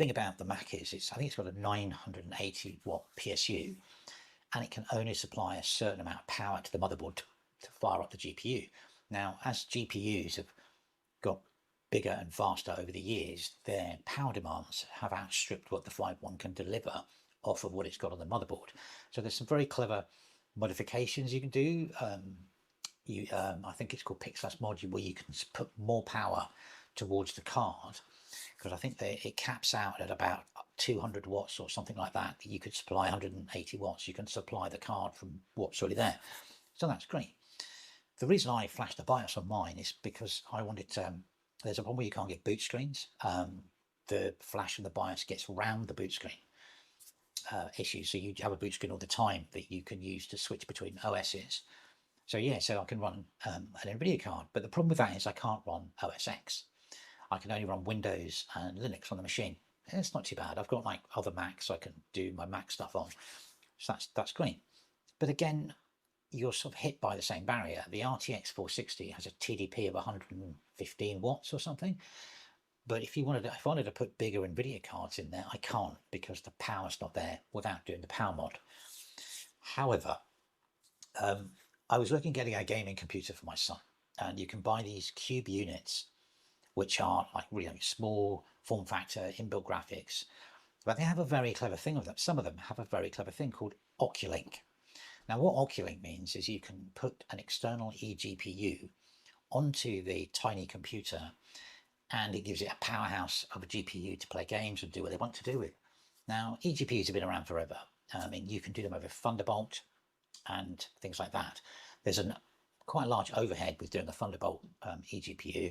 thing about the Mac is I think it's got a 980 watt PSU, and it can only supply a certain amount of power to the motherboard to fire up the GPU. Now, as GPUs have got bigger and faster over the years, their power demands have outstripped what the 5.1 can deliver off of what it's got on the motherboard. So there's some very clever modifications you can do. I think it's called Pixel/Module, where you can put more power towards the card, because I think it caps out at about 200 watts or something like that. You could supply 180 watts. You can supply the card from what's already there. So that's great. The reason I flashed the BIOS on mine is because I wanted to, there's a problem where you can't get boot screens. The flash of the BIOS gets around the boot screen issue. So you have a boot screen all the time that you can use to switch between OSs. So yeah, so I can run an NVIDIA card, but the problem with that is I can't run OS X. I can only run Windows and Linux on the machine. It's not too bad. I've got like other Macs I can do my Mac stuff on. So that's great. But again, you're sort of hit by the same barrier. The RTX 460 has a TDP of 115 watts or something. But if I wanted to put bigger NVIDIA cards in there, I can't, because the power's not there without doing the power mod. However, I was looking at getting a gaming computer for my son, and you can buy these cube units, which are like really small form factor, inbuilt graphics, but they have a very clever thing of them. Some of them have a very clever thing called OcuLink. Now, what OcuLink means is you can put an external eGPU onto the tiny computer, and it gives it a powerhouse of a GPU to play games and do what they want to do with. Now, eGPUs have been around forever. I mean, you can do them over Thunderbolt and things like that. There's quite a large overhead with doing a Thunderbolt eGPU.